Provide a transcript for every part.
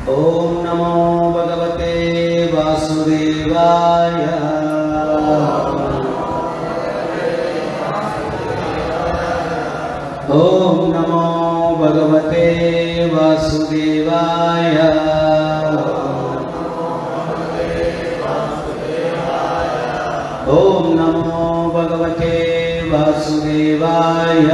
ओम नमो भगवते वासुदेवाय। ओम नमो भगवते वासुदेवाय। ओम नमो भगवते वासुदेवाय।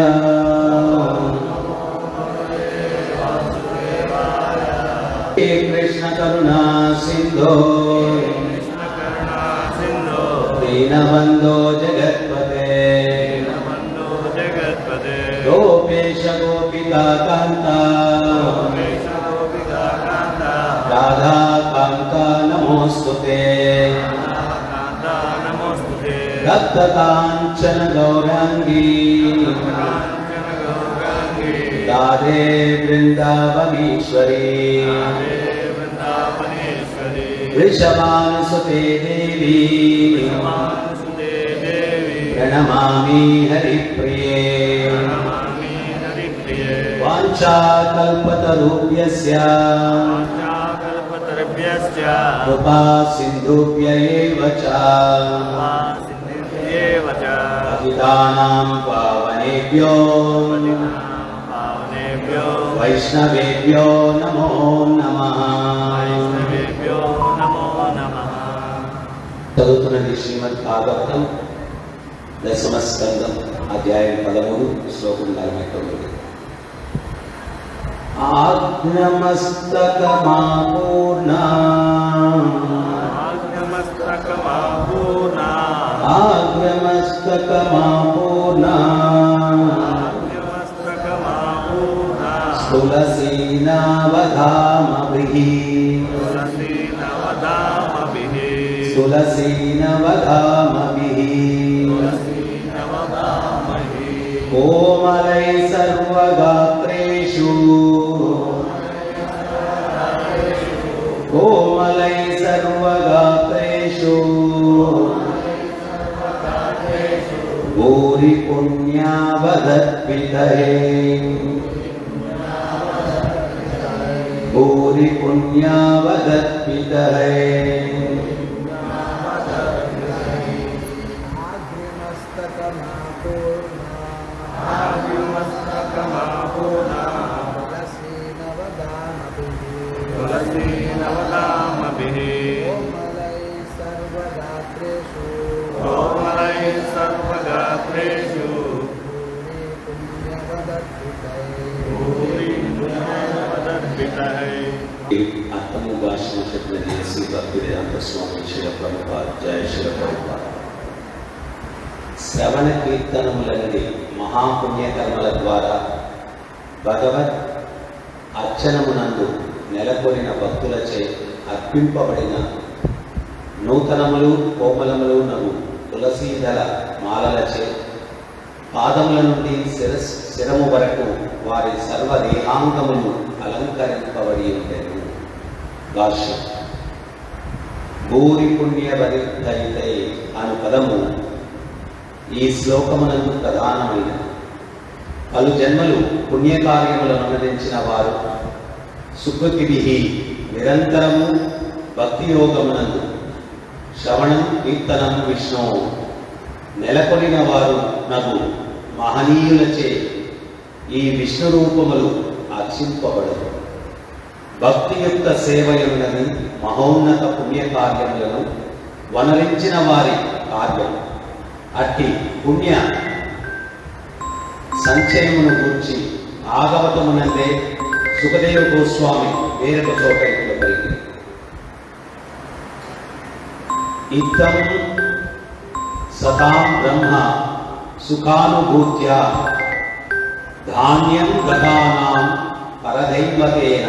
कृष्ण करुणा सिंधो दीनबंधो जगत्पते गोपेश गोपिका कांता राधा कांता नमोस्तुते रक्त कांचन गौरांगी राधे वृंदावनेश्वरी वृषभानुसुते देवी प्रणमामि हरिप्रिये। वाञ्छाकल्पतरुभ्यश्च कृपा सिन्धुभ्य एव च पतितानां पावनेभ्यो वैष्णवेभ्यो नमो नमः। చదువుతున్నది శ్రీమద్ భాగవతం దశమ స్కందం అధ్యాయం 13 శ్లోకం 49. ఆజ్ఞమస్తకమాపూర్ణా తులసీనవధామభిః కోమలై సర్వగాత్రేషు భూరి పుణ్యావదర్పితయే భూరి పుణ్యావదర్పితయే. అర్థము భాషను చెప్పిన శ్రీ భక్తివేదాంత స్వామి శ్రీ ప్రభుపాద జయ శ్రీ ప్రభుపాద. శ్రవణ కీర్తనములనేది మహాపుణ్యకర్మల ద్వారా భగవత్ అర్చనమునందు నెలకొనిన భక్తులచే అర్పింపబడిన నూతనములు కోమలములు నగు తులసీదళ మాలలచే పాదముల నుండి శిరము వరకు వారి సర్వదేహాంగములు అలంకరింపబడి ఉండెను. భాష్యం. భూరి పుణ్యవరితైతే అను పదము ఈ శ్లోకమునందు ప్రధానమైనది. పలు జన్మలు పుణ్యకార్యములను అనుసరించిన వారు సుకృతిభిః నిరంతరము భక్తి యోగమునందు శ్రవణం కీర్తనం విష్ణు నెలకొనిన వారు నగు మహనీయులచే ఈ విష్ణు రూపములు అర్చింపబడదు. భక్తి యొక్క సేవయున్నది మహోన్నత పుణ్యకార్యములను వనరించిన వారి కార్యం. అట్టి పుణ్య సంచయమును గూర్చి ఆగవతమునందే సుఖదేవ గోస్వామి వేరొక చోట ఇట్లా పలికింది. ఇత్తం సతాం బ్రహ్మ సుఖానుభూత్య ధాన్యం గతానాం పరదైవతేన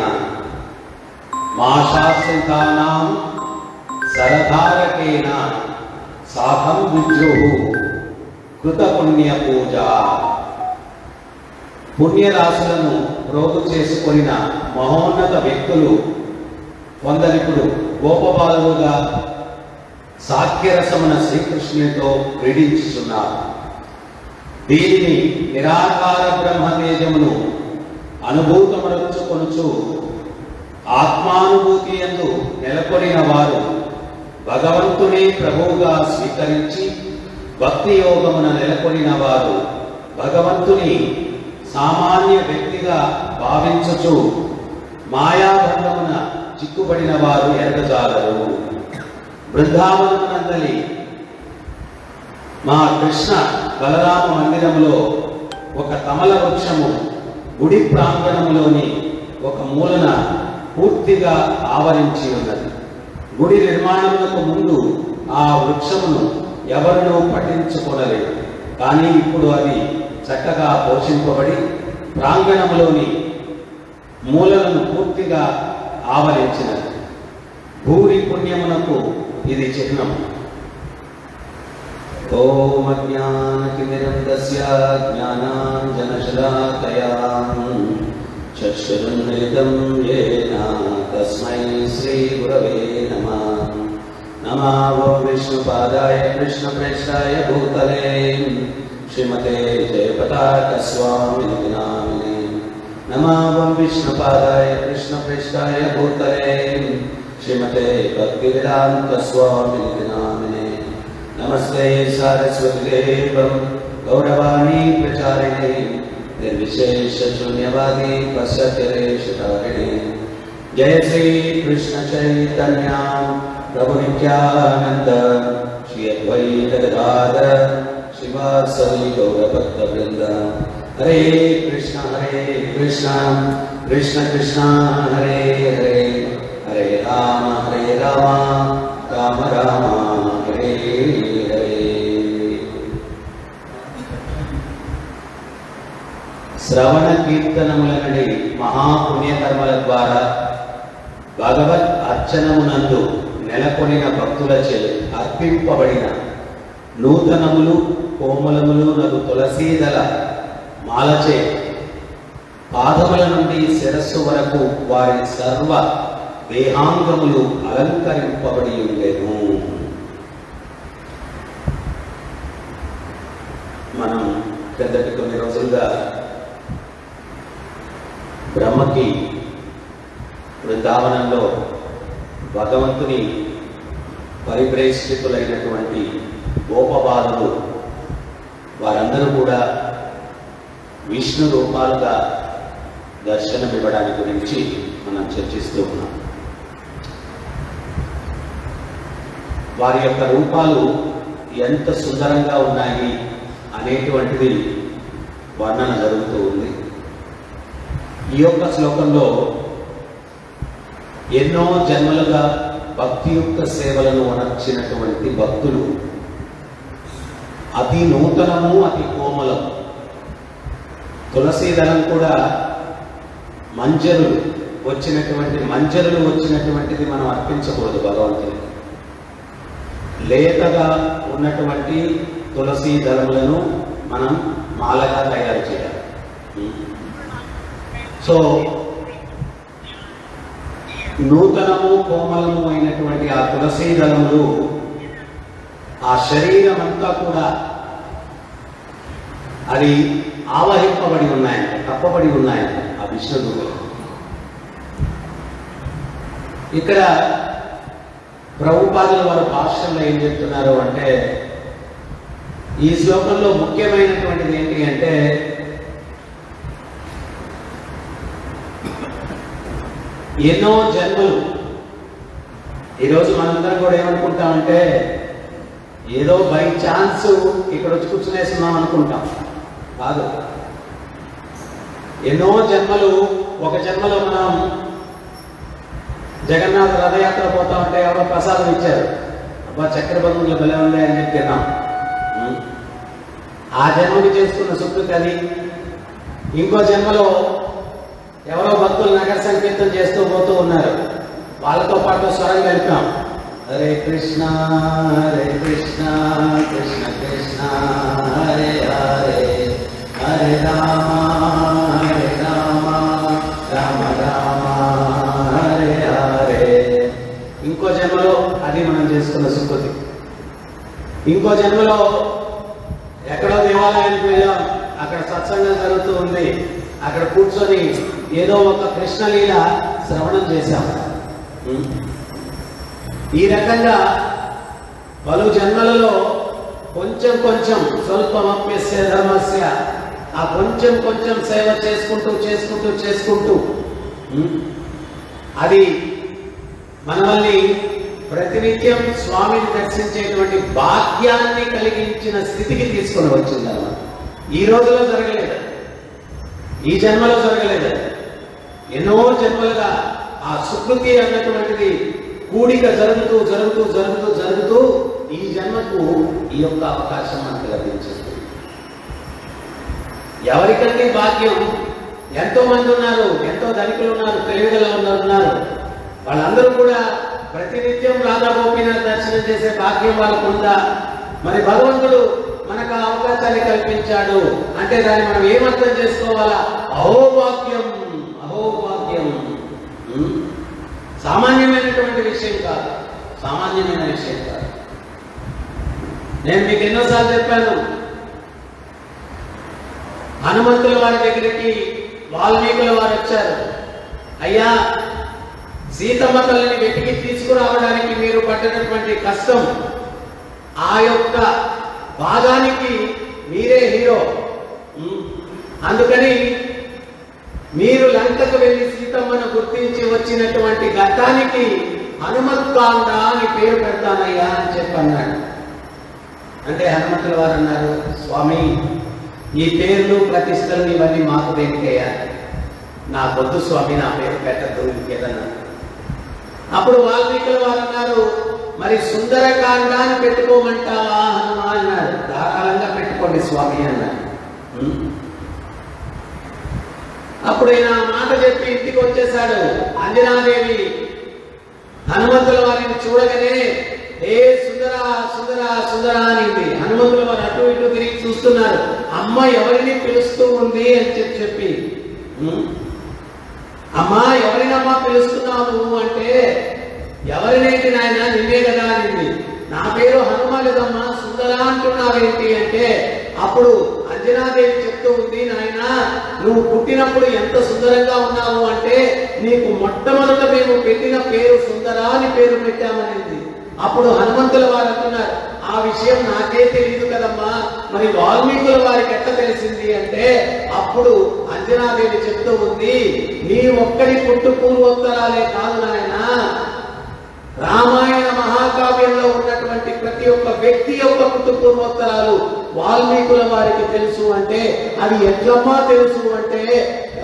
మాశాశ్రితానాం సరధారకేన సాధం విద్రోహు కృత పుణ్య పూజ. పుణ్యరాశులను ప్రోగు చేసుకొనిన మహోన్నత వ్యక్తులు కొందరిప్పుడు గోపబాలుగా సాఖ్యరసమున శ్రీకృష్ణునితో క్రీడించుచున్నారు. దీనిని నిరాకార బ్రహ్మతేజమును అనుభూతమరచుకొనుచు ఆత్మానుభూతి భక్తి యందు నెలకొనిన వారు భగవంతునే ప్రభువుగా స్వీకరించి భక్తి యోగమున నెలకొనిన వారు భగవంతుని సామాన్య వ్యక్తిగా భావించుచు మాయాబంధమున చిక్కుబడిన వారు ఎరగజాలరు. బృందావనమునందలి మా కృష్ణ బలరామ మందిరములో ఒక కమల వృక్షము గుడి ప్రాంగణములోని ఒక మూలన పూర్తిగా ఆవరించి ఉన్నది. గుడి నిర్మాణములకు ముందు ఆ వృక్షమును ఎవరినూ పట్టించుకోలేదు. కానీ ఇప్పుడు అది చక్కగా పోషింపబడి ప్రాంగణములోని మూలలను పూర్తిగా ఆవరించినది. భూరి పుణ్యమునకు ఇది చిహ్నం. ఓం అజ్ఞానతిమిరంధస్య జ్ఞానాంజనశలాకయా చక్షురున్మిలితం యేన తస్మై శ్రీ గురవే నమః. నమో విష్ణుపాదాయ కృష్ణప్రేష్ఠాయ భూతలే శ్రీమతే జయపతాక స్వామినితి నామినే. నమో విష్ణుపాదాయ కృష్ణప్రేష్ఠాయ భూతలే శ్రీమతే భక్తివేదాంత స్వామినితి నామినే. నమస్తే సారస్వతి దేవం గౌరవాణి ప్రచారిణే నిర్విశేష శూన్యవాది పశ్యతిరేషతారిణే. జయ శ్రీ కృష్ణ చైతన్య ప్రభు నిత్యానంద శ్రీ అద్వైత గదాధర శ్రీవాసవి గౌరభక్త బృంద. హరే కృష్ణ కృష్ణ కృష్ణ హరే హరే హరే రామ రామ రామ హరే హరే. శ్రవణ కీర్తనముల నుండి మహాపుణ్యకర్మల ద్వారా భగవత్ అర్చనమునందు నెలకొనిన భక్తులచే అర్పింపబడిన నూతనములు కోమలములు నగు తులసీదల మాలచే పాదముల నుండి శిరస్సు వరకు వారి సర్వ దేహాంగములు అలంకరింపబడి ఉండెను. మనం క్రిందటి కొన్ని రోజులుగా బ్రహ్మకి బృందావనంలో భగవంతుని పరిప్రేషితులైనటువంటి గోపబాలులు వారందరూ కూడా విష్ణు రూపాలుగా దర్శనమివ్వడానికి గురించి మనం చర్చిస్తూ ఉన్నాం. వారి యొక్క రూపాలు ఎంత సుందరంగా ఉన్నాయి అనేటువంటిది వర్ణన జరుగుతూ ఉంది. ఈ యొక్క శ్లోకంలో ఎన్నో జన్మలుగా భక్తియుక్త సేవలను వనర్చినటువంటి భక్తులు అతి నూతనము అతి కోమలము. తులసీదళం కూడా మంజరులు వచ్చినటువంటిది మనం అర్పించకూడదు భగవంతునికి. లేతగా ఉన్నటువంటి తులసీ దళములను మనం మాలగా తయారు చేయాలి. సో నూతనము కోమలము అయినటువంటి ఆ తులసీ దళములు ఆ శరీరం అంతా కూడా అది ఆవహింపబడి ఉన్నాయంట, కప్పబడి ఉన్నాయంట ఆ విష్ణువులో. ఇక్కడ ప్రభుపాదుల వారి భాష్యంలో ఏం చెప్తున్నారు అంటే, ఈ శ్లోకంలో ముఖ్యమైనటువంటిది ఏంటి అంటే, ఎన్నో జన్మలు. ఈరోజు మనందరం కూడా ఏమనుకుంటామంటే, ఏదో బై ఛాన్స్ ఇక్కడ వచ్చి కూర్చునేస్తున్నాం అనుకుంటాం. కాదు, ఎన్నో జన్మలు. ఒక జన్మలో మనం జగన్నాథ రథయాత్ర పోతా ఉంటే ఎవరో ప్రసాదం ఇచ్చారు, అబ్బా చక్కెర బంధువులు భలే ఉంది అని చెప్పి తిన్నాం. ఆ జన్మకి చేసుకున్న సుకృతి అది. ఇంకో జన్మలో ఎవరో భక్తులు నగర సంకీర్తన చేస్తూ పోతూ ఉన్నారు, వాళ్ళతో పాటు స్వరం కలిపాం, హరే కృష్ణ కృష్ణ కృష్ణ హరే హరే హరే రామ రామ రామ హరే హరే. ఇంకో జన్మలో అది మనం చేసుకున్న సుకృతి. ఇంకో జన్మలో ఎక్కడో దేవాలయానికి వెళ్ళాం, అక్కడ సత్సంగం జరుగుతూ ఉంది, అక్కడ కూర్చొని ఏదో ఒక కృష్ణలీల శ్రవణం చేశాం. ఈ రకంగా పలు జన్మలలో కొంచెం కొంచెం స్వల్పమప్యస్య ధర్మస్య, ఆ కొంచెం కొంచెం సేవ చేసుకుంటూ అది మనల్ని ప్రతినిత్యం స్వామిని దర్శించేటువంటి భాగ్యాన్ని కలిగించిన స్థితికి తీసుకొని వచ్చింది అన్నమాట. ఈ రోజులో జరగలేదు, ఈ జన్మలో జరగలేదు, ఎన్నో జన్మలుగా ఆ సుకృతి అన్నటువంటిది కూడిక జరుగుతూ ఈ జన్మకు ఈ యొక్క అవకాశం మనకు లభించింది. ఎవరికంటే భాగ్యం? ఎంతో మంది ఉన్నారు, ఎంతో ధనికులు ఉన్నారు, తెలివిగల ఉన్నారు. వాళ్ళందరూ కూడా ప్రతినిత్యం రాధా గోపీనాథ్ దర్శనం చేసే భాగ్యం వాళ్ళకు ఉందా? మరి భగవంతుడు మనకు ఆ అవకాశాన్ని కల్పించాడు అంటే దాన్ని మనం ఏమర్థం చేసుకోవాలా? అహోభాగ్యం. సామాన్యమైనటువంటి విషయం కాదు, సామాన్యమైన విషయం కాదు. నేను మీకు ఎన్నోసార్లు చెప్పాను, హనుమంతుల వారి దగ్గరికి వాల్మీకుల వారు వచ్చారు. అయ్యా, సీతమ్మ తల్లిని వెతికి తీసుకురావడానికి మీరు పట్టినటువంటి కష్టం, ఆ యొక్క భాగానికి మీరే హీరో. అందుకని మీరు లంకకు వెళ్ళి సీతమ్మను గుర్తించి వచ్చినటువంటి ఘట్టానికి హనుమత్కాండ అని పేరు పెడతానయ్యా అని చెప్పన్నాడు. అంటే హనుమంతుల వారు అన్నారు, స్వామి, ఈ పేర్లు ప్రతిష్టలు ఇవన్నీ మాకు దేనికయ్యా? నా వద్దు స్వామి, నా పేరు పెట్టద్దు, ఇంకేదన్నా. అప్పుడు వాల్మీకుల వారు అన్నారు, మరి సుందరకాండ అని పెట్టుకోమంటావా హనుమా అన్నాడు. ధారాళంగా పెట్టుకోండి స్వామి అన్నాడు. అప్పుడు ఆయన మాట చెప్పి ఇంటికి వచ్చేశాడు. అంజనాదేవి హనుమంతుల వారిని చూడగానే ఏ సుందరా సుందరా సుందరా అనింది. హనుమంతుల వారు అటు ఇటు తిరిగి చూస్తున్నారు. అమ్మ ఎవరిని పిలుస్తూ ఉంది అని చెప్పి, అమ్మా ఎవరినమ్మా పిలుస్తున్నావు నువ్వు అంటే, ఎవరినేంటి నాయన, నిన్నే కదా అనింది. నా పేరు హనుమానుదమ్మా, సుందరా అంటున్నావేంటి అంటే, అప్పుడు అంజనాదేవి చెప్తూ ఉంది, నాయన నువ్వు పుట్టినప్పుడు ఎంత సుందరంగా ఉన్నావు అంటే, నీకు మొట్టమొదట మేము పెట్టిన పేరు సుందరా అని పేరు పెట్టామనింది. అప్పుడు హనుమంతుల వారు అంటున్నారు, ఆ విషయం నాకే తెలియదు కదమ్మా, మరి వాల్మీకుల వారికి ఎట్లా తెలిసింది అంటే, అప్పుడు అంజనాదేవి చెప్తూ ఉంది, నీ ఒక్కడి పుట్టు పూర్వోత్తరాలే కాదు నాయన, రామాయణ మహాకావ్యంలో ఉన్నటువంటి ప్రతి ఒక్క వ్యక్తి యొక్క పుట్టు పూర్వోత్తరాలు వాల్మీకుల వారికి తెలుసు. అంటే అది ఎట్లమ్మా తెలుసు అంటే,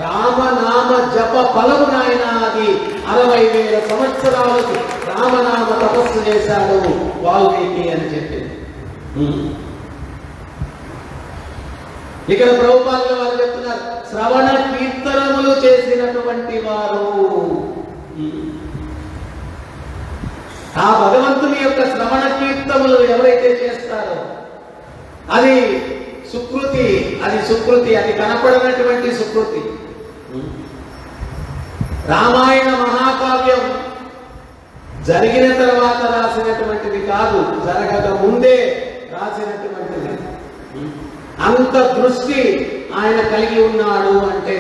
రామనామ జప ఫలము నాయన, అది 60,000 సంవత్సరాలకు రామనామ తపస్సు చేశాడు వాల్మీకి అని చెప్పింది. ఇక్కడ ప్రభుపాదుల వారు చెప్తున్నారు, శ్రవణ కీర్తనములు చేసినటువంటి వారు. ఆ భగవంతుని యొక్క శ్రవణ కీర్తనలు ఎవరైతే చేస్తారో అది సుకృతి, అది కనపడనటువంటి సుకృతి. రామాయణ మహాకావ్యం జరిగిన తర్వాత రాసినటువంటిది కాదు, జరగక ముందే రాసినటువంటిది. అంత దృష్టి ఆయన కలిగి ఉన్నాడు అంటే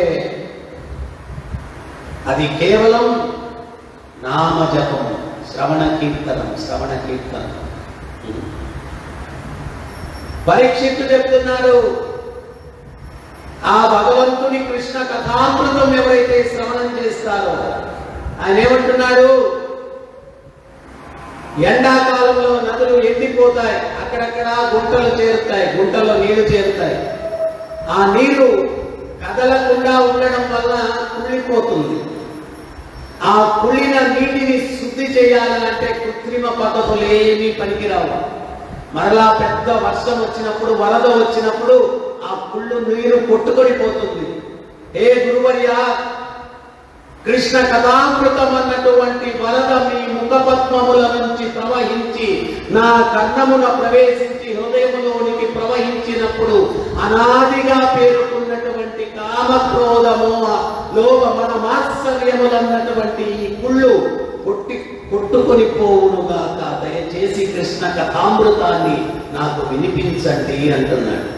అది కేవలం నామజపం, శ్రవణ కీర్తనం. పరీక్షిత్తు చెప్తున్నాడు, ఆ భగవంతుని కృష్ణ కథామృతం ఎవరైతే శ్రవణం చేస్తారో, ఆయన ఏమంటున్నాడు, ఎండాకాలంలో నదులు ఎండిపోతాయి, అక్కడక్కడ గుంటలు చేరుతాయి, గుంటల్లో నీళ్లు చేరుతాయి. ఆ నీరు కదలకుండా ఉండడం వల్ల కుళ్ళిపోతుంది. ఆ కుళ్ళిన నీటిని శుద్ధి చేయాలంటే కృత్రిమ పద్ధతులు ఏమీ పనికిరావు. మరలా పెద్ద వర్షం వచ్చినప్పుడు, వరద వచ్చినప్పుడు ఆ కుళ్ళు నీరు కొట్టుకొని పోతుంది. ఏ గురువర్య, కృష్ణ కథామృతం అన్నటువంటి వరద మీ ముఖపద్మముల నుంచి ప్రవహించి నా కర్ణమున ప్రవేశించి హృదయములోనికి ప్రవహించినప్పుడు అనాదిగా పేరుకున్నటువంటి కామక్రోధము, లోభ మనమాశ్చర్యములన్నటువంటి ఈ కుళ్ళు కొట్టుకొని పోవునుగాక. దయచేసి కృష్ణ కథామృతాన్ని నాకు వినిపించండి అంటున్నాడు.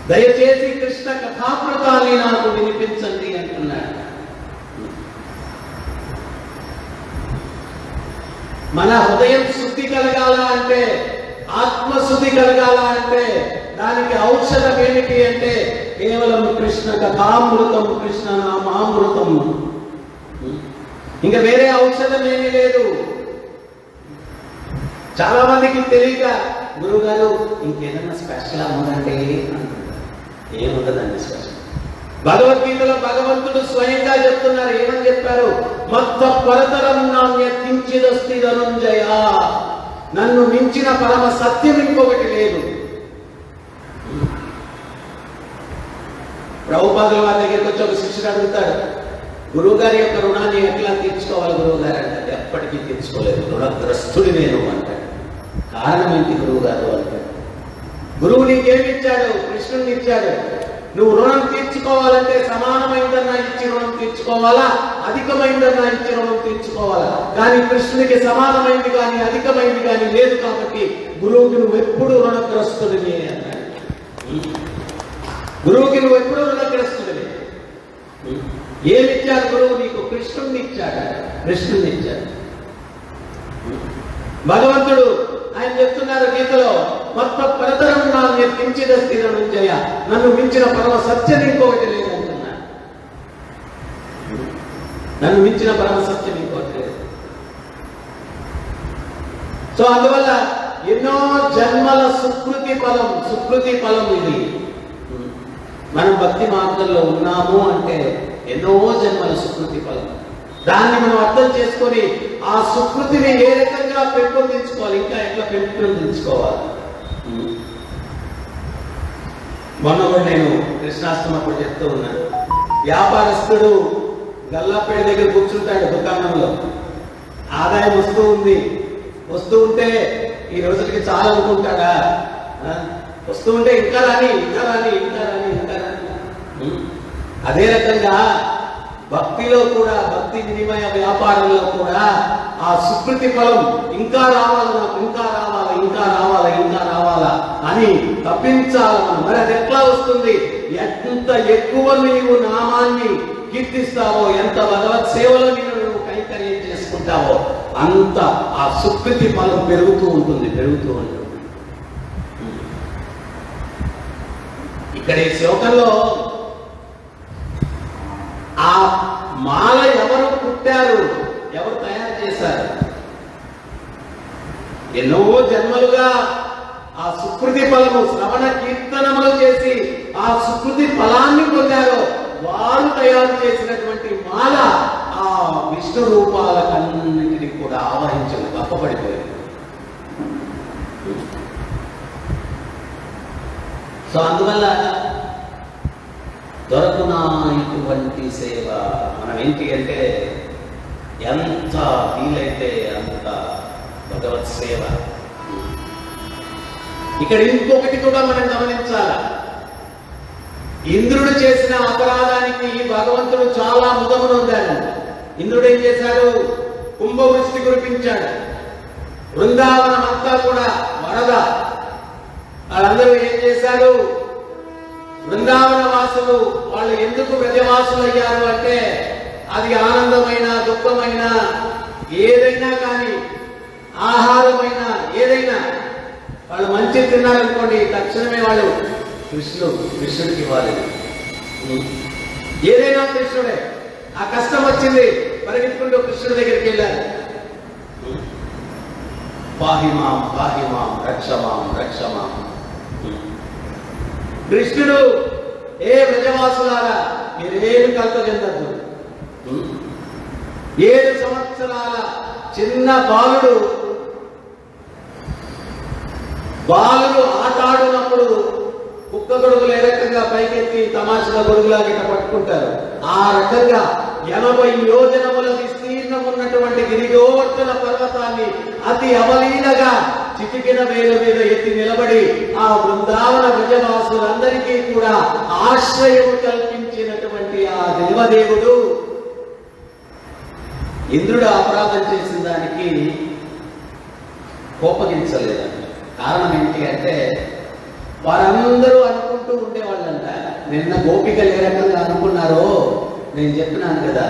దయచేసి కృష్ణ కథామృతాన్ని నాకు వినిపించండి అంటున్నాడు. మన హృదయం శుద్ధి కలగాల అంటే, ఆత్మశుద్ధి కలగాల అంటే దానికి ఔషధం ఏమిటి అంటే కేవలం కృష్ణ కథామృతం, కృష్ణ నామామృతం. ఇంకా వేరే ఔషధం ఏమీ లేదు. చాలా మందికి తెలియక గురువు గారు ఇంకేదన్నా స్పెషల్ ఉందంటే ఏముండదండి స్పెషల్. భగవద్గీతలో భగవంతుడు స్వయంగా చెప్తున్నారు. ఏమని చెప్పారు? మత్త పరతరం నాణ్య కించిదస్తి ధనుంజయ, నన్ను మించిన పరమ సత్యం ఇంకొకటి లేదు. ప్రభుపాదుల వారి దగ్గరికి వచ్చి ఒక శిష్యుడు అడుగుతాడు, గురువు గారి యొక్క రుణాన్ని ఎట్లా తీర్చుకోవాలి గురువు గారు అంటే, ఎప్పటికీ తీర్చుకోలేదు, రుణగ్రస్తుడి నేను అంటాడు. కారణం ఏంటి గురువు గారు అంటాడు. గురువు నీకేమిచ్చాడు? కృష్ణుడిని ఇచ్చాడు. నువ్వు రుణం తీర్చుకోవాలంటే సమానమైందన్నా ఇచ్చి రుణం తీర్చుకోవాలా, అధికమైందన్నా ఇచ్చి రుణం తీర్చుకోవాలా. కానీ కృష్ణుడికి సమానమైంది కానీ అధికమైంది కానీ లేదు. కాబట్టి గురువుకి నువ్వు ఎప్పుడు రుణగ్రస్తుడిని అన్నాడు. గురువుకి నువ్వు ఎప్పుడు రుణగ్రస్తుడిని. ఏమిచ్చాడు గురువు నీకు? కృష్ణుడిని ఇచ్చాడు. కృష్ణుడిని ఇచ్చాడు. భగవంతుడు ఆయన చెప్తున్నారు గీతలో, మొత్త పరతరం నాణ్య కించిదస్తి ధనుంజయ, నన్ను మించిన పరమ సత్యం ఇంకొకటి లేదు అంటున్నాడు. నన్ను మించిన పరమ సత్యం ఇంకొకటి లేదు. సో అందువల్ల ఎన్నో జన్మల సుకృతి ఫలం ఇది. మనం భక్తి మార్గంలో ఉన్నాము అంటే ఎన్నో జన్మల సుకృతి ఫలం. దాన్ని మనం అర్థం చేసుకొని ఆ సుకృతిని ఏ రకంగా పెంపొందించుకోవాలి, ఇంకా ఎట్లా పెంపొందించుకోవాలి. మొన్న కూడా నేను కృష్ణాష్టమప్పుడు చెప్తూ ఉన్నాను. వ్యాపారస్తుడు గల్లాపేట దగ్గర కూర్చుంటాడు దుకాణంలో. ఆదాయం వస్తూ ఉంటే ఈ రోజులకి చాలా అనుకుంటాడా? వస్తూ ఉంటే ఇంకా రాని. అదే రకంగా భక్తిలో కూడా, భక్తి వినిమయ వ్యాపారంలో కూడా ఆ సుకృతి ఫలం ఇంకా రావాలి, నాకు ఇంకా రావాలా అని తప్పించాలి మనం. మరి అది ఎట్లా వస్తుంది? ఎంత ఎక్కువ నీవు నామాన్ని కీర్తిస్తావో, ఎంత భగవత్ సేవలో నువ్వు కైంకర్యం చేసుకుంటావో అంత ఆ సుకృతి ఫలం పెరుగుతూ ఉంటుంది. ఇక్కడ ఈ శ్లోకంలో ఆ మాల ఎవరు పుట్టారు, ఎవరు తయారు చేశారు? ఎన్నో జన్మలుగా ఆ సుకృతి ఫలము శ్రవణ కీర్తనములు చేసి ఆ సుకృతి ఫలాన్ని పొందారో వారు తయారు చేసినటువంటి మాల ఆ విష్ణు రూపాలకన్నిటిని కూడా ఆవహించదు, గొప్పపడిపోయింది. సో అందువల్ల దొరకునా ఇటువంటి సేవ. మనం ఏంటి అంటే ఎంత వీలైతే అంత భగవత్ సేవ. ఇక్కడ ఇంకొకటి కూడా మనం గమనించాల. ఇంద్రుడు చేసిన అపరాధానికి భగవంతుడు చాలా ముదము నొందాడు. ఇంద్రుడు ఏం చేశాడు? కుంభవృష్టి కురిపించాడు. బృందావనం అంతా కూడా వరద. వాళ్ళందరూ ఏం చేశారు? బృందావన వాసులు వాళ్ళు ఎందుకు వ్రజవాసులు అయ్యారు అంటే, అది ఆనందమైన, దుఃఖమైన, ఏదైనా కానీ, ఆహారమైనా ఏదైనా వాళ్ళు మంచి తిన్నారనుకోండి, తక్షణమే వాళ్ళు కృష్ణుడికి ఇవ్వాలి. ఏదైనా కృష్ణుడే. ఆ కష్టం వచ్చింది, పరిగెత్తుకుంటూ కృష్ణుడి దగ్గరికి వెళ్ళారు. పాహిమాం రక్షమాం. కృష్ణుడు, ఏ వ్రజవాసులారా మీరేమి కలత చెందద్దు. 7 సంవత్సరాల చిన్న బాలుడు ఆటాడునప్పుడు కుక్క గొడుగులు ఏ రకంగా పైకెత్తి తమాషగా గొడుగులాగా ఇట్లా పట్టుకుంటారు, ఆ రకంగా 80 యోజనముల విస్తీర్ణం ఉన్నటువంటి గిరిగోవర్ధన పర్వతాన్ని అతి అవలీలగా చిటికిన వేల మీద ఎత్తి నిలబడి ఆ బృందావన వ్రజవాసులందరికీ కూడా ఆశ్రయం కల్పించినటువంటి ఆ దేవదేవుడు ఇంద్రుడు అపరాధం చేసిన దానికి కోపగించలేదంట. కారణం ఏంటి అంటే, వారందరూ అనుకుంటూ ఉండేవాళ్ళంట, నిన్న గోపికలు ఏ రకంగా అనుకున్నారో నేను చెప్పినాను కదా,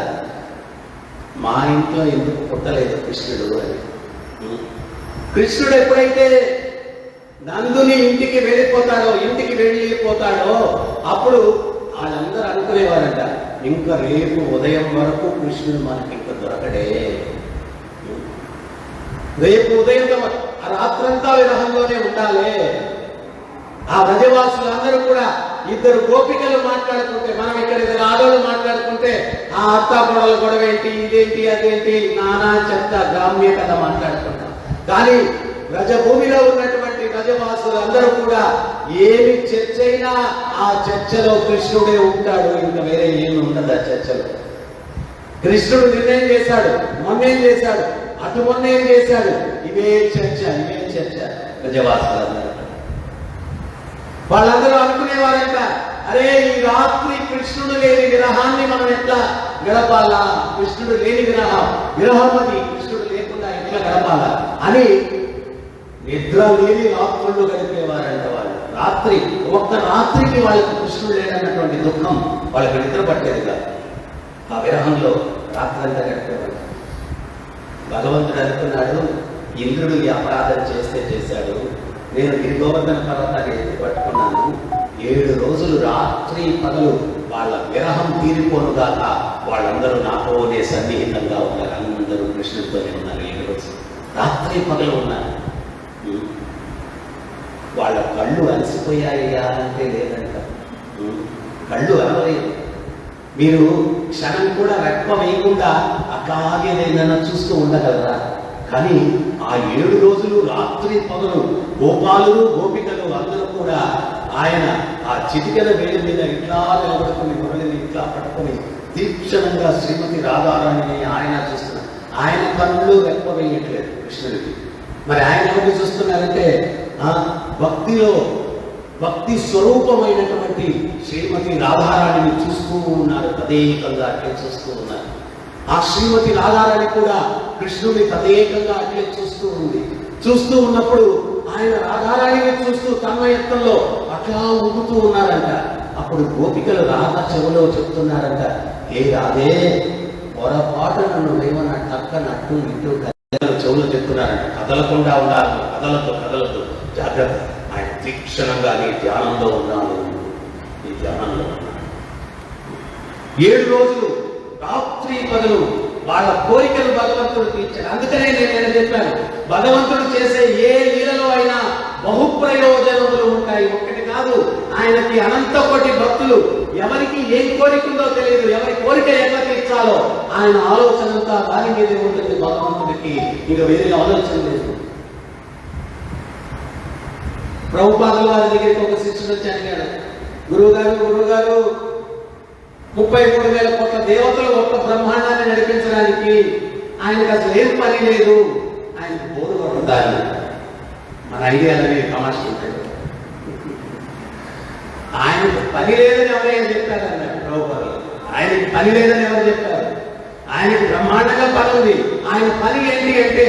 మా ఇంట్లో ఎందుకు పుట్టలేదు కృష్ణుడు అని. కృష్ణుడు ఎప్పుడైతే నందుని ఇంటికి వెళ్ళిపోతాడో అప్పుడు వాళ్ళందరూ అనుకునేవారంట, ఇంకా రేపు ఉదయం వరకు కృష్ణుడు మనకి ఇంకా దొరకడే, రేపు ఉదయం రాత్రంతా విరహంలోనే ఉండాలి. ఆ వ్రజవాసులందరూ కూడా ఇద్దరు గోపికలు మాట్లాడుకుంటే, మనం ఇక్కడ ఇద్దరు ఆడోళ్ళు మాట్లాడుకుంటే ఆ అత్తా పొడల గొడవ ఏంటి, ఇదేంటి అదేంటి నానా చెత్త గ్రామ్య కథ మాట్లాడుకుంటాం. కానీ వ్రజభూమిలో ఉన్నటువంటి వ్రజవాసులందరూ కూడా ఏమి చర్చ అయినా ఆ చర్చలో కృష్ణుడే ఉంటాడు, ఇంకా వేరే ఏమి ఉండదు ఆ చర్చలో. కృష్ణుడు నిర్ణయం చేశాడు, మొన్నేం చేశాడు, అటు మొన్నేం చేశాడు, ఇవే చర్చ వ్రజవాసులందరూ. వాళ్ళందరూ అనుకునేవారంట, అరే ఈ రాత్రి కృష్ణుడు లేని విరహాన్ని మనం ఎట్లా గడపాలా, కృష్ణుడు లేని విరహం అది కృష్ణుడు లేకుండా ఎట్లా గడపాలా అని నిద్ర లేని రాత్రులు గడిపేవారంట వాళ్ళు. ఒక్క రాత్రికి వాళ్ళకి కృష్ణుడు లేడన్నటువంటి దుఃఖం వాళ్ళకి నిద్ర పట్టేది కాదు. ఆ విరహంలో రాత్రంతా గడిపేవారు. భగవంతుడు అనుకున్నాడు, ఇంద్రుడు ఈ అపరాధం చేశాడు, నేను గిరిగోవర్ధన పర్వతాన్ని ఎత్తి పట్టుకున్నాను, 7 రోజులు రాత్రి పగలు వాళ్ళ విరహం తీరిపోను దాకా వాళ్ళందరూ నాతోనే సన్నిహితంగా ఉన్నారు, అందరూ కృష్ణుడితోనే ఉన్నారు. 7 రోజులు రాత్రి పగలు ఉన్నారు. వాళ్ళ కళ్ళు అలసిపోయాయా అంటే లేదంట, కళ్ళు అలవలేదు. మీరు క్షణం కూడా రెప్ప వేయకుండా అట్లాగే ఏదైనా చూస్తూ ఉండగలరా? కానీ ఆ 7 రోజులు రాత్రి పగలు గోపాలులు గోపికలు అందరూ కూడా ఆయన ఆ చిటికెల వేడి మీద ఇట్లా నిలబడుకుని మురళిని ఇట్లా పట్టుకొని తీక్షణంగా శ్రీమతి రాధారాణిని ఆయన చూస్తున్నారు. ఆయన కళ్ళు రెప్ప వేయట్లేదు కృష్ణుడికి. మరి ఆయన ఎవరిని చూస్తున్నారంటే భక్తి స్వరూపమైనటువంటి శ్రీమతి రాధారాణిని చూస్తూ ఉన్నారు. తదేకంగా అట్లే చూస్తూ ఉన్నారు. ఆ శ్రీమతి రాధారాణి కూడా కృష్ణుడిని తదేకంగా అట్లే చూస్తూ ఉంది. చూస్తూ ఉన్నప్పుడు ఆయన రాధారాణిని చూస్తూ తన్మయత్వంలో అట్లా ఊగుతూ ఉన్నారంట. అప్పుడు గోపికలు రాధ చెవులో చెప్తున్నారంట, ఏ రాధే పొరపాటు నన్ను ఏమన్నా టక్కనట్టు ఇటు చెవులు చెప్తున్నారంట, కదలకుండా ఉండాలి, కదలతో జాగ్రత్త, ఆయన తీక్షణంగా నీ ధ్యానంలో ఉన్నాను, నీ ధ్యానంలో ఉన్నాను. 7 రోజులు రాత్రి పగలు వాళ్ళ కోరికలు భగవంతుడు తీర్చాడు. అందుకనే నేను చెప్పాను, భగవంతుడు చేసే ఏ లీలలో అయినా బహుప్రయోజనములు ఉంటాయి, ఒక్కటి కాదు. ఆయనకి అనంత కోటి భక్తులు, ఎవరికి ఏం కోరికుందో తెలియదు, ఎవరి కోరిక ఎట్లా తీర్చాలో ఆయన ఆలోచన అంతా దాని మీదే ఉంటుంది. భగవంతుడికి ఇక వేరే ఆలోచన లేదు. ప్రభుపాదుల వారి దగ్గరికి ఒక శిష్యుడు వచ్చి అడిగాడు, గురువుగారు 33,000 కోట్ల దేవతలు ఒక్క బ్రహ్మాండాన్ని నడిపించడానికి ఆయనకు అసలు ఏం పని లేదు, ఆయనకు బోరు కొట్టదాన్ని మన ఐడియాలని తమాషా ఉంటాడు. ఆయనకు పని లేదని ఎవరైనా చెప్పారన్నారు ప్రభుపాదులు. ఆయనకి పని లేదని ఎవరు చెప్పారు? ఆయనకు బ్రహ్మాండంగా పని ఉంది. ఆయన పని ఏంటి అంటే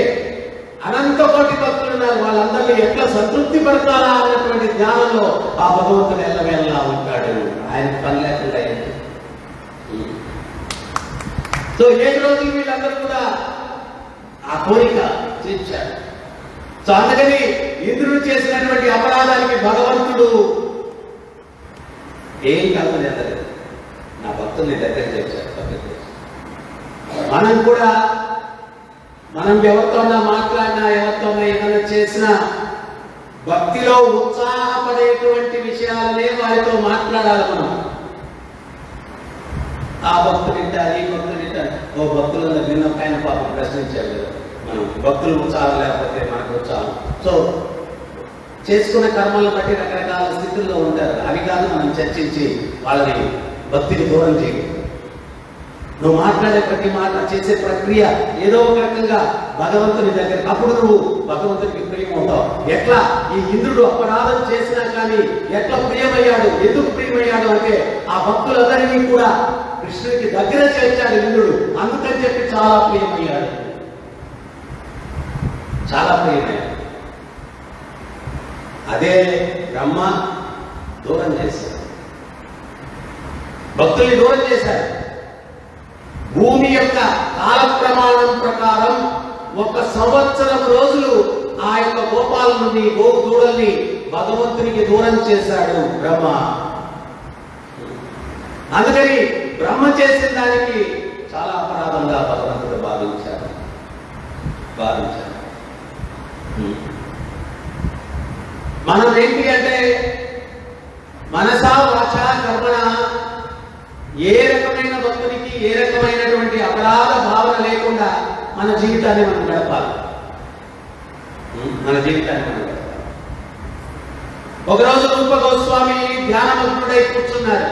అనంత కోటి భక్తులు ఉన్నారు, వాళ్ళందరినీ ఎట్లా సంతృప్తి పడతారా అన్నటువంటి ధ్యానంలో ఆ భగవంతుడు ఎల్లవేళలా ఉంటాడు. ఆయనకు పని లేకుండా ఏంటి? సో 7 రోజులు వీళ్ళందరూ కూడా ఆ కోరిక తీర్చాడు. సో అందుకని ఇంద్రుడు చేసినటువంటి అపరాధానికి భగవంతుడు ఏం కల్పలేదు, నా భక్తుల్ని దగ్గర చేర్చాడు. మనం కూడా ఎవరితోనా మాట్లాడినా, ఎవరితోనా ఏమైనా చేసినా భక్తిలో ఉత్సాహపడేటువంటి విషయాలనే వారితో మాట్లాడాలి. మనం ఆ భక్తులు ఇంటారు, ఈ భక్తులు ఇంటారు. ఓ భక్తులందరూ నిన్న ఒక ఆయన పాపం ప్రశ్నించారు కదా, మనం భక్తులు ఉత్సాహం లేకపోతే మనకు ఉత్సాహం. సో చేసుకున్న కర్మలను బట్టి రకరకాల స్థితుల్లో ఉంటారు. అవి కాదు మనం చర్చించి వాళ్ళని భక్తిని దూరం చేయకూడదు. నువ్వు మాట్లాడే ప్రతి మాట, చేసే ప్రక్రియ ఏదో ఒక రకంగా భగవంతుని దగ్గర, అప్పుడు నువ్వు భగవంతునికి ప్రియమవుతావు. ఎట్లా ఈ ఇంద్రుడు అపరాధం చేసినా కానీ ఎట్లా ప్రియమయ్యాడు, ఎందుకు ప్రియమయ్యాడు అంటే ఆ భక్తులందరినీ కూడా కృష్ణుడికి దగ్గర చేర్చాడు ఇంద్రుడు. అందుకని చెప్పి చాలా ప్రియమయ్యాడు, చాలా ప్రియమయ్యాడు. అదే బ్రహ్మ దూరం చేశాడు, భక్తుల్ని దూరం చేశాడు. భూమి యొక్క కాల ప్రమాణం ప్రకారం 1 సంవత్సరం రోజులు ఆ యొక్క గోపాలుని గోవు దూడల్ని భగవంతునికి దూరం చేశాడు బ్రహ్మ. అందుకని బ్రహ్మ చేసిన దానికి చాలా అపరాధంగా భగవంతుడు భావించాడు. మనం ఏంటి అంటే మనసా వాచ కర్మణ ఏ రకమైన భక్తునికి ఏ రకమైనటువంటి అపరాధ భావన లేకుండా మన జీవితాన్ని మనం గడపాలి. ఒకరోజు రూప గోస్వామి ధ్యానమగ్నుడై కూర్చున్నారు.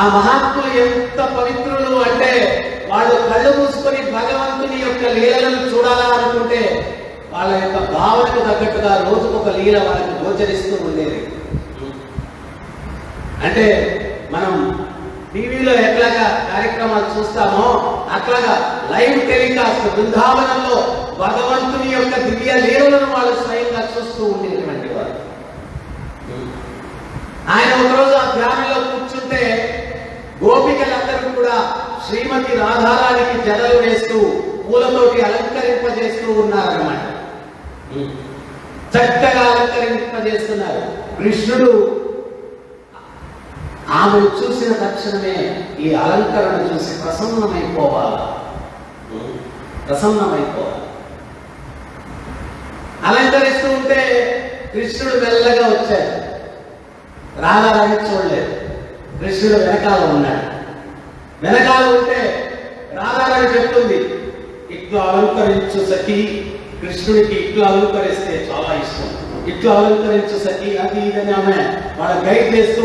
ఆ మహాత్ములు ఎంత పవిత్రులు అంటే వాళ్ళు కళ్ళు మూసుకొని భగవంతుని యొక్క లీలలను చూడాలా అనుకుంటే వాళ్ళ యొక్క భావనకు తగ్గట్టుగా రోజుకొక లీల వాళ్ళకి గోచరిస్తూ ఉండేది. అంటే మనం టీవీలో ఎట్లాగా కార్యక్రమాలు చూస్తామో అట్లాగా లైవ్ టెలికాస్ట్ బృందావనంలో భగవంతుని యొక్క దివ్య లీలలను వాళ్ళు స్వయంగా చూస్తూ ఉండేటువంటి వారు. ఆయన ఒకరోజు ఆ ధ్యానంలో కూర్చుంటే గోపికలందరూ కూడా శ్రీమతి రాధారానికి జడలు వేస్తూ పూలతోటి అలంకరింపజేస్తూ ఉన్నారన్నమాట. చక్కగా అలంకరింపజేస్తున్నారు. కృష్ణుడు ఆమెను చూసిన తక్షణమే ఈ అలంకరణ చూసి ప్రసన్నమైపోవాలి. అలంకరిస్తూ ఉంటే కృష్ణుడు మెల్లగా వచ్చాడు. రాధారాణి చూడలేదు. కృష్ణుడు వెనకాల ఉన్నాడు. వెనకాల ఉంటే రాధారాణి చెప్తుంది, ఇట్లా అలంకరించు సఖి. కృష్ణుడికి ఇట్లా అలంకరిస్తే చాలా ఇష్టం. ఇట్లా అలంకరించు సఖి అది ఇదని ఆమె వాళ్ళ గైడ్ చేస్తూ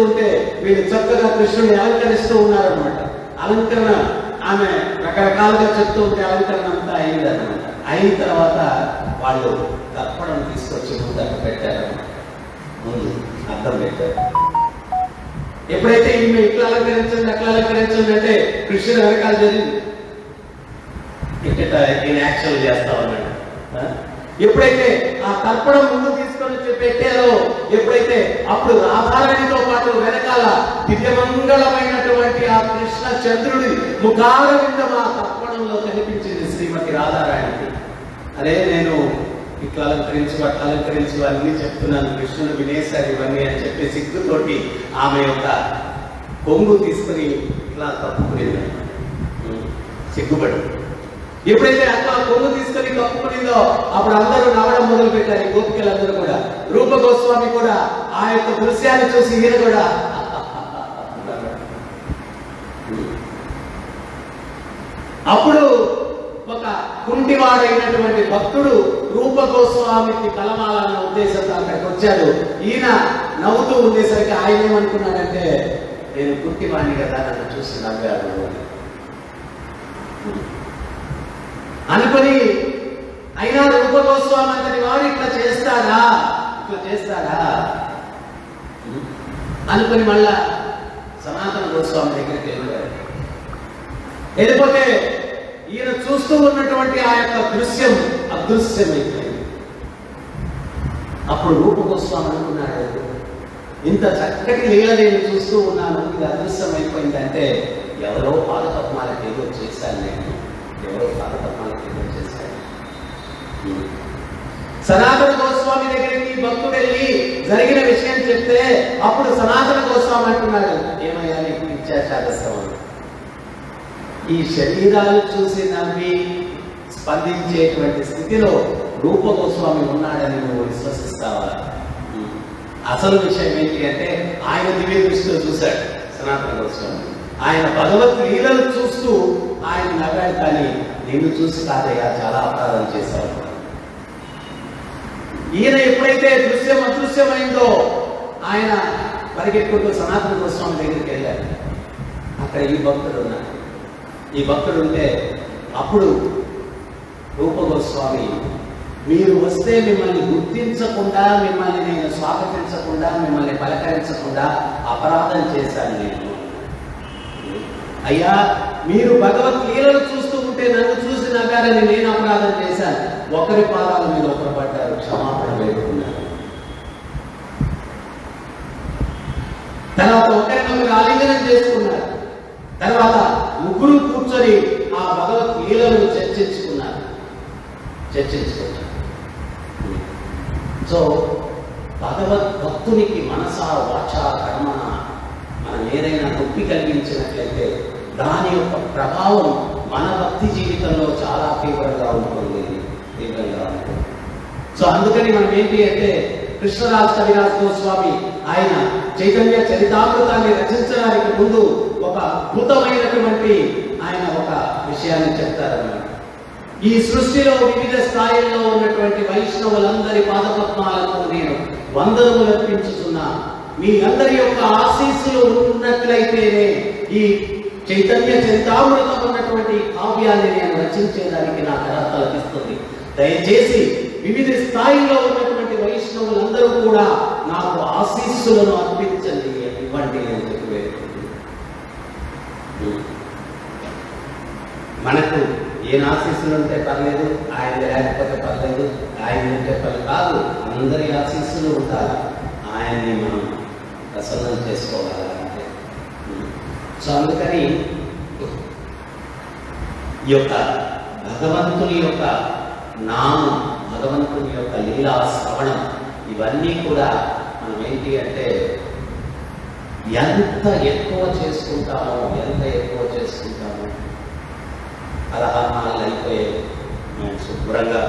ఉంటే వీళ్ళు చక్కగా కృష్ణుడిని అలంకరిస్తూ ఉన్నారనమాట. అలంకరణ ఆమె రకరకాలుగా చెప్తూ ఉంటే అలంకరణ అంతా అయిందనమాట. అయిన తర్వాత వాళ్ళు తర్పణం తీసుకొచ్చి ముందు పెట్టారన్నమాట. ముందు అర్థం పెట్టారు. ఎప్పుడైతే ఈమె ఇట్లా అలంకరించండి అట్లా అలంకరించండి అంటే కృష్ణుడు వెనకాల జరిగింది ఇక్కడ ఈయన యాక్షన్ చేస్తా ఉన్నాడు. ఎప్పుడైతే ఆ తర్పణం ముందు తీసుకొని పెట్టారో ఎప్పుడైతే అప్పుడు రాధారాణితో పాటు వెనకాల దివ్యమంగళమైనటువంటి ఆ కృష్ణ చంద్రుడి ముఖారవిందం ఆ తర్పణంలో కనిపించింది శ్రీమతి రాధారాణికి. అరే నేను ఇట్లా అలంకరించు అన్ని చెప్తున్నాను, కృష్ణుడు వినేశారు ఇవన్నీ అని చెప్పి సిగ్గుతోటి ఆమె యొక్క కొంగు తీసుకుని ఇట్లా కప్పుకునేది. సిగ్గుపడి ఎప్పుడైతే అట్లా కొంగు తీసుకొని కప్పుకునిందో అప్పుడు అందరూ నవ్వడం మొదలు పెట్టారు. ఈ గోపికలందరూ కూడా, రూప గోస్వామి కూడా ఆ యొక్క దృశ్యాన్ని చూసి ఈయన కూడా అప్పుడు ఒక కుంటివాడైనటువంటి భక్తుడు రూప గోస్వామికి కలమాలన్న ఉద్దేశంతో అక్కడికి వచ్చాడు. ఈయన నవ్వుతూ ఉండేసరికి ఆయన ఏమనుకున్నాడంటే నేను కుంటివాడిని కదా, నన్ను చూసి నవ్వాడు అనుకుని, అయినా రూప గోస్వామి అంతటి వాడు ఇట్లా చేస్తాడా అనుకుని మళ్ళా సనాతన గోస్వామి దగ్గరికి వెళ్ళిపోతే ఈయన చూస్తూ ఉన్నటువంటి ఆ యొక్క దృశ్యం అదృశ్యమైపోయింది. అప్పుడు రూప గోస్వామి అనుకున్నాడు, ఇంత చక్కటి లీల నేను చూస్తూ ఉన్నాను, ఇది అదృశ్యమైపోయిందంటే ఎవరో పాదపద్మాలకు ఏదో చేశాను. సనాతన గోస్వామి దగ్గరికి భక్తుడు వెళ్ళి జరిగిన విషయం చెప్తే అప్పుడు సనాతన గోస్వామి అంటున్నాడు, ఏమయ్యా నీకు ఇచ్చాశాదస్తం, ఈ శరీరాలు చూసి నవ్వి స్పందించేటువంటి స్థితిలో రూప గోస్వామి ఉన్నాడని నువ్వు విశ్వసిస్తావా? అసలు విషయం ఏంటి అంటే ఆయన దివ్య దృష్టిలో చూశాడు సనాతన గోస్వామి. ఆయన భగవత్ లీలలు చూస్తూ ఆయన నవ్వాడు, కానీ నిన్ను చూసి కాదయ్యా చాలా అపరాధం చేశావు. ఈయన ఎప్పుడైతే దృశ్యం అదృశ్యమైందో ఆయన పరిగెట్టుకుంటూ సనాతన గోస్వామి దగ్గరికి వెళ్ళాడు. అక్కడ ఈ భక్తుడు ఉన్నాడు. ఈ భక్తుడు ఉంటే అప్పుడు రూప గోస్వామి, మీరు వస్తే మిమ్మల్ని గుర్తించకుండా, మిమ్మల్ని నేను స్వాగతించకుండా, మిమ్మల్ని పలకరించకుండా అపరాధం చేశాను నేను. అయ్యా మీరు భగవత్ లీలలు చూస్తూ ఉంటే నన్ను చూసి నవ్వారని నేను అపరాధం చేశాను. ఒకరి పాదాల మీద ఒకరు పడ్డారు, క్షమాపణ వేడుకున్నారు. తర్వాత ఒకరినొకరు ఆలింగనం చేసుకున్నారు. తర్వాత ముగ్గురు కూర్చొని ఆ భగవత్ లీలను చర్చించుకున్నారు. చర్చించుకోవచ్చు. సో భగవద్భక్తునికి మనస వాచ కర్మన మనం ఏదైనా నొప్పి కలిగించినట్లయితే దాని యొక్క ప్రభావం మన భక్తి జీవితంలో చాలా తీవ్రంగా ఉంటుంది. సో అందుకని మనం ఏంటి అంటే కృష్ణరాజ్ కవిరాజ్ గోస్వామి ఆయన చైతన్య చరితామృతాన్ని రచించడానికి ముందు ఒక అద్భుతమైనటువంటి ఆయన ఒక విషయాన్ని చెప్తారన్నమాట. ఈ సృష్టిలో వివిధ స్థాయిల్లో ఉన్నటువంటి వైష్ణవులందరి పాదపద్మాలకు నేను వందనములు అర్పించుతున్నా. మీ అందరి యొక్క ఆశీస్సులు ఉన్నట్లయితేనే ఈ చైతన్య చరితామృతం ఉన్నటువంటి కావ్యాన్ని నేను రచించేదానికి నాకు అర్హత లభిస్తుంది. దయచేసి వివిధ స్థాయిలో ఉన్నటువంటి వైష్ణవులందరూ కూడా నాకు ఆశీస్సులను అర్పించండి, ఇవ్వండి అని చెప్పి మనకు ఏ ఆశీస్సులు ఉంటే పర్లేదు, ఆయన లేకపోతే పర్లేదు, ఆయన ఉంటే పర్లేదు కాదు, అందరి ఆశీస్సులు ఉండాలి. ఆయన్ని మనం ప్రసన్నం చేసుకోవాలంటే సో అందుకని ఈ యొక్క భగవంతుని యొక్క నామం, భగవంతుని యొక్క లీలా శ్రవణం ఇవన్నీ కూడా మనం ఏంటి అంటే ఎంత ఎక్కువ చేసుకుంటామో అలహానాలు అయిపోయే శుభ్రంగా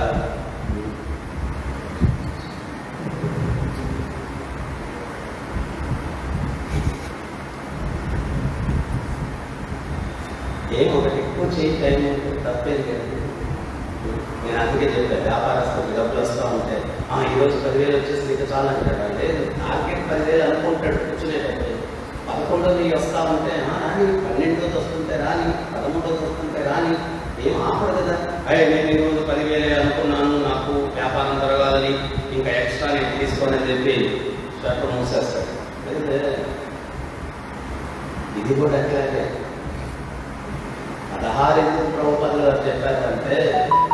ఒకటి ఎక్కువ చేయి టైం తప్పేది లేదు. నేను అందుకే చెప్పాను, వ్యాపారస్తులకు డబ్బులు వస్తూ ఉంటే ఈరోజు 10,000 వచ్చేసి ఇంకా చాలా అంటాడు. లేదు, టార్గెట్ 10,000 అనుకుంటాడు కూర్చునేటప్పుడు. 11వ వస్తూ ఉంటే రాని, 12వ వస్తుంటే రాని, 13వ వస్తుంటే రాని, ఏం ఆపడు కదా. నేను ఈరోజు 10,000 అనుకున్నాను, నాకు వ్యాపారం జరగాలని, ఇంకా ఎక్స్ట్రా నేను తీసుకోనని చెప్పి షర్ట్ మూసేస్తాడు. ఇది కూడా అట్లాగే 16 ప్రభుపాదులు గారు చెప్పారంటే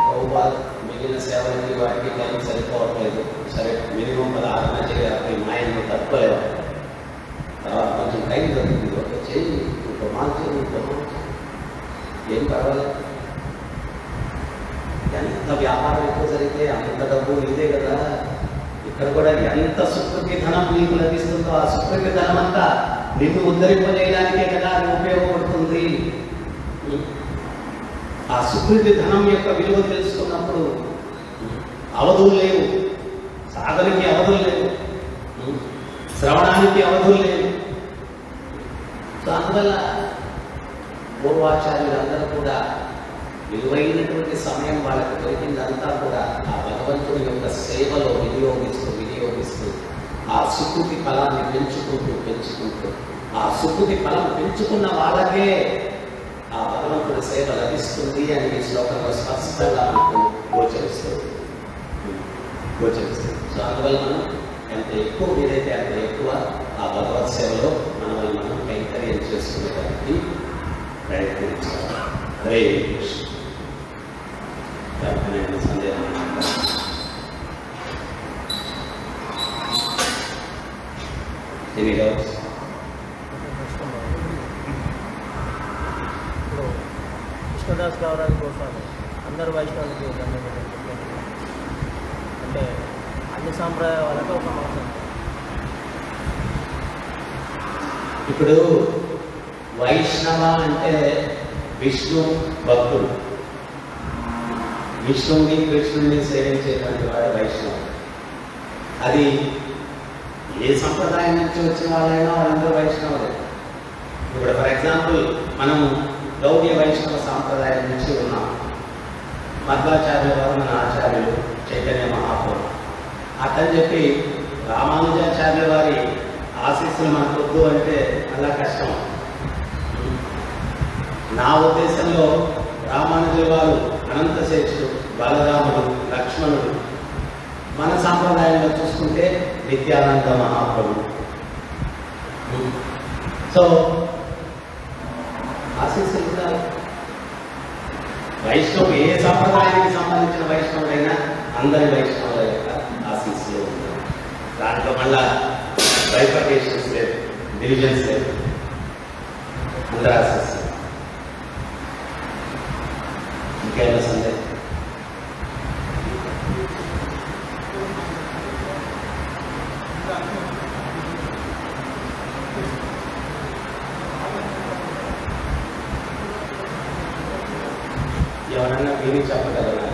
ప్రభుపాద్ మిగిలిన సేవలకి వాటికి టైం సరిపోవట్లేదు, సరే మినిమం 16 చేయాలి, మా ఇంట్లో తక్కువలేదు, తర్వాత కొంచెం టైం దొరుకుతుంది, ఒక చేయి ఇంకో మార్చేది ఏం పర్వాలేదు. ఎంత వ్యాపారం ఎక్కువ జరిగితే అంత డబ్బు ఇదే కదా. ఇక్కడ కూడా ఎంత సుకృతి ధనం నీకు లభిస్తుందో ఆ సుకృతి ధనం అంతా నిన్ను ఉద్ధరింపజేయడానికే కదా అది ఉపయోగపడుతుంది. ఆ సుకృతి ధనం యొక్క విలువ తెలుసుకున్నప్పుడు అవధులు లేవు, సాధనకి అవధులు లేవు, శ్రవణానికి అవధులు లేవు. సో అందువల్ల పూర్వాచార్యులందరూ కూడా విలువైనటువంటి సమయం వాళ్ళకి దొరికిందంతా కూడా ఆ భగవంతుని యొక్క సేవలో వినియోగిస్తూ ఆ సుకృతి ఫలాన్ని పెంచుకుంటూ ఆ సుకృతి ఫలం పెంచుకున్న వాళ్ళకే ఆ భగవంతుడి సేవ లభిస్తుంది అని ఈ శ్లోకంలో స్పష్టంగా మనకు గోచరిస్తుంది. సో అందువల్ల మనం ఎంత ఎక్కువ వీలైతే అంత ఎక్కువ ఆ భగవత్ సేవలో మనం కైంకర్యం చేసుకునేదానికి ప్రయత్నించాలి. హరే కృష్ణ. సందేహం కృష్ణదాస్ గౌరాజ్ గోస్వామి అందరు వైష్ణవులకి అంటే అన్ని సాంప్రదాయ వాళ్ళకి ఒక మాసం. ఇప్పుడు వైష్ణవ అంటే విష్ణు భక్తుడు, విష్ణువుని కృష్ణుడిని సేవించేటువంటి వాడు వైష్ణవుడు. అది ఏ సంప్రదాయం నుంచి వచ్చిన వాళ్ళైనా వాళ్ళందరూ వైష్ణవులే. ఇప్పుడు ఫర్ ఎగ్జాంపుల్ మనం గౌడీయ వైష్ణవ సాంప్రదాయం నుంచి ఉన్నాం. మధ్వాచార్యుల వారు మన ఆచార్యులు చైతన్య మహాప్రభు. అతని చెప్పి రామానుజాచార్యుల వారి ఆశీస్సులు మనకు వద్దు అంటే అలా కష్టం. నా ఉద్దేశంలో రామానుజుల వారు అనంతశేషుడు, బలరాముడు, లక్ష్మణుడు. మన సాంప్రదాయంలో చూసుకుంటే నిత్యానంద మహాప్రభు. సో ఆశీస్సులు కూడా వైష్ణవుడు ఏ సంప్రదాయానికి సంబంధించిన వైష్ణవుడైనా అందరి వైష్ణవుల యొక్క ఆశీస్సులు ఉంటాయి. దాంట్లో మళ్ళా బైఫర్కేషన్స్ లేదు, డివిజన్స్ లేదు, అందరూ ఆశీస్సులు. ఇంకేమైనా సందేహం? ఇది చెప్పగలరా?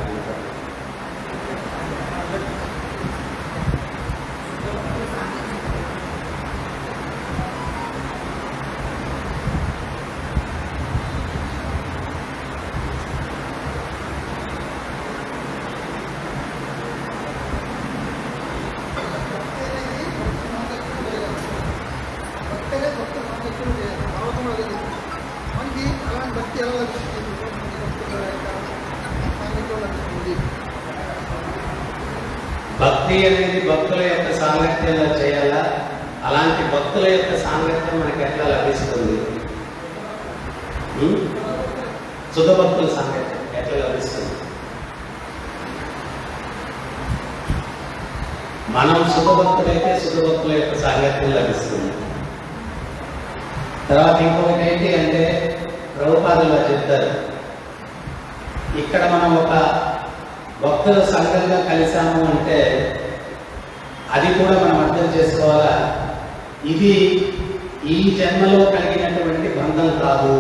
భక్తి అనేది భక్తుల యొక్క సాంగత్యంలో చేయాలా? అలాంటి భక్తుల యొక్క సాంగత్యం మనకి ఎట్లా లభిస్తుంది? శుద్ధ భక్తుల సాంగత్యం ఎట్లా లభిస్తుంది? మనం శుద్ధ భక్తులైతే శుద్ధ భక్తుల యొక్క సాంగత్యం లభిస్తుంది. తర్వాత ఇంకొకటి ఏంటి అంటే ప్రభుపాదులు చెప్తారు, ఇక్కడ మనం ఒక భక్తుల సంఘంగా కలిసాము అంటే అది కూడా మనం అర్థం చేసుకోవాలా, ఇది ఈ జన్మలో కలిగినటువంటి బంధం కాదు,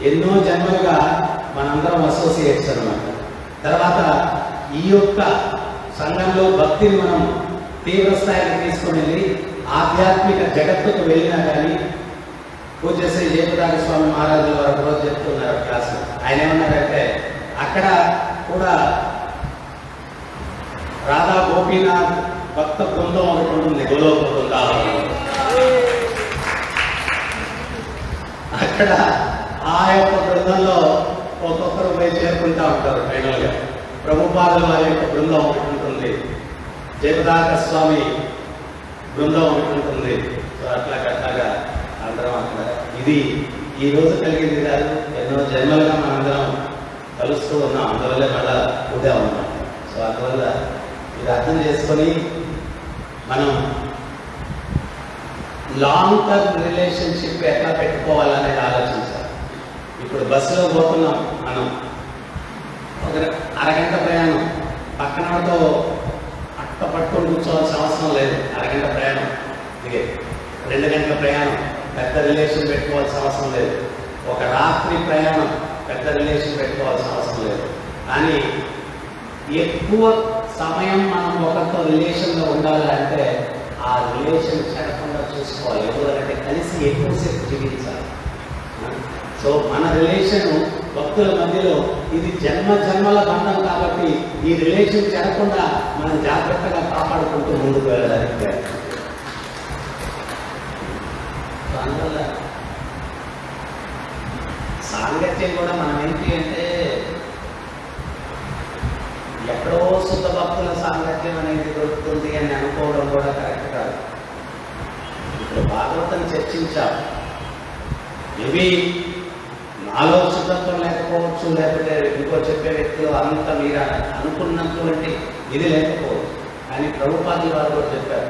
ఎన్నో జన్మలుగా మనందరం అసోసియేట్స్ అన్నమాట. తర్వాత ఈ యొక్క సంఘంలో భక్తిని మనం తీవ్ర స్థాయికి తీసుకుని వెళ్ళి ఆధ్యాత్మిక జగత్తుకు వెళ్ళినా కానీ పూజ్య శ్రీ జయపతాక స్వామి మహారాజుల వారు రోజు చెప్తున్నారు క్లాసు. ఆయన ఏమన్నారంటే అక్కడ కూడా రాధా గోపీనాథ్ భక్త బృందం ఒకటి ఉంటుంది, గోలోక బృందావనం. అక్కడ ఆ యొక్క బృందంలో ఒక్కొక్కరు పోయి చేరుకుంటా ఉంటారు. ఫైనల్గా ప్రభుపాదుల వారి యొక్క బృందం ఒకటి ఉంటుంది, జయపతాక స్వామి బృందం ఒకటి ఉంటుంది. సో అట్లాగా అందరం అక్కడ ఇది ఈ రోజు కలిగింది కాదు, ఎన్నో జన్మలుగా మనందరం కలుస్తూ ఉన్నాం. అందువల్ల మళ్ళా ఉదయం ఉన్నాం. సో అందువల్ల ఇది అర్థం చేసుకొని మనం లాంగ్ టర్మ్ రిలేషన్షిప్ ఎట్లా పెట్టుకోవాలనేది ఆలోచించాలి. ఇప్పుడు బస్సులో పోతున్నాం, మనం ఒక అరగంట ప్రయాణం, పక్కనతో అట్ట పట్టుకొని కూర్చోవాల్సిన అవసరం లేదు. అరగంట ప్రయాణం ఇదే 2 గంటల ప్రయాణం, పెద్ద రిలేషన్ పెట్టుకోవాల్సిన అవసరం లేదు. ఒక రాత్రి ప్రయాణం, పెద్ద రిలేషన్ పెట్టుకోవాల్సిన అవసరం లేదు. కానీ ఎక్కువ సమయం మనం ఒకరితో రిలేషన్లో ఉండాలంటే ఆ రిలేషన్ చెడకుండా చూసుకోవాలి. ఎందుకంటే కలిసి ఎక్కువసేపు జీవించాలి. సో మన రిలేషన్ భక్తుల మధ్యలో ఇది జన్మల బంధం కాబట్టి ఈ రిలేషన్ చెడకుండా మనం జాగ్రత్తగా కాపాడుకుంటూ ముందుకు వెళ్ళడానికి. అందువల్ల సాంగత్యం కూడా మనం ఏంటి అంటే ఎక్కడో శుద్ధ భక్తుల సాంగత్యం అనేది దొరుకుతుంది అని అనుకోవడం కూడా కరెక్ట్ కాదు. ఇప్పుడు భాగవతం చర్చించాం, ఇవి నాలో శుద్ధత్వం లేకపోవచ్చు, లేకపోతే ఇంకో చెప్పే వ్యక్తులు అంత మీరు అనుకున్నటువంటి ఇది లేకపోవచ్చు. కానీ ప్రభుపాదుల వారు కూడా చెప్పారు,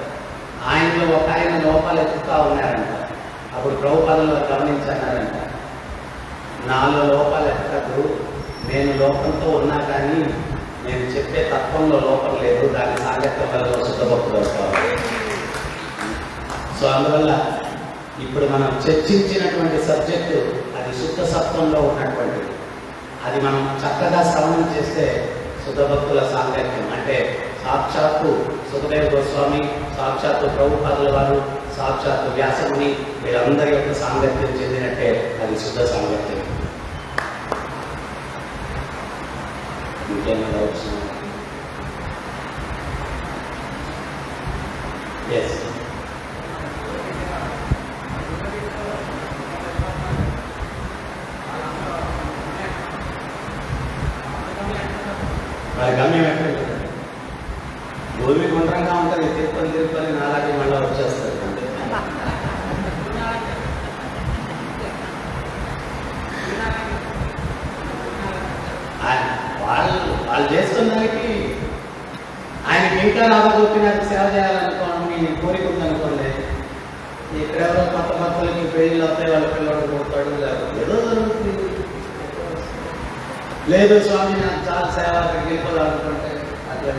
ఆయనలో ఒక ఆయన లోపాలు ఎత్తుతా ఉన్నారంట. అప్పుడు ప్రభుపాదుల వారు గమనించన్నారంట, నాలో లోపాలు ఎత్తదు, నేను లోపంతో ఉన్నా కానీ నేను చెప్పే తత్వంలో లోపం లేదు, దాని సాంగత్యం వల్ల శుద్ధ భక్తులు వస్తారు. సో అందువల్ల ఇప్పుడు మనం చర్చించినటువంటి సబ్జెక్టు అది శుద్ధ సత్వంలో ఉన్నటువంటిది. అది మనం చక్కగా శ్రవణం చేస్తే శుద్ధ భక్తుల సాంగత్యం అంటే సాక్షాత్తు సుఖదేవ గోస్వామి, సాక్షాత్తు ప్రభుపాదుల వారు, సాక్షాత్తు వ్యాసముని వీరందరి యొక్క సాంగత్యం చెందినట్టే అది శుద్ధ సాంగత్యం. ఇంకేమైనా డౌట్స్? ఎస్, మరి గమ్యం ఎక్కడ భూమి గుండ్రంగా ఉంటుంది, తిరుపతి నాలాగే మళ్ళీ వచ్చేస్తారు. వాళ్ళు చేస్తున్న దానికి ఆయనకి ఇంకా రాబోతున్నట్టు సేవ చేయాలనుకోండి, కోరిక ఉందనుకోండి. ఇక్కడెవరో కొత్త భక్తులకి పెళ్ళిళ్ళు వస్తాయి, వాళ్ళ పిల్లడు పోతాడు, ఏదో జరుగుతుంది. లేదు స్వామి నాకు చాలా సేవ అక్కడికి వెళ్ళిపోవాలనుకుంటే అట్లా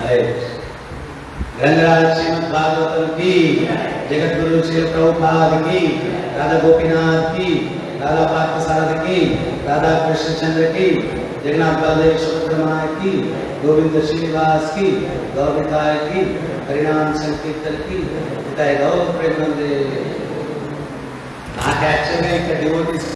అరే ग्रंथराज श्रीमद् भागवतम की, जगत गुरु श्री प्रभुपाद की, राधा गोपीनाथ की, राधा पार्थसारथी की, राधा कृष्ण चंद्र की, जगन्नाथ बलदेव सुभद्रमणा की, गोविंद श्रीनिवास की, गौरताय की, हरिनाम संकीर्तन की, गौर प्रेम। నాకు యాక్చువల్గా ఇక్కడ డివోటీస్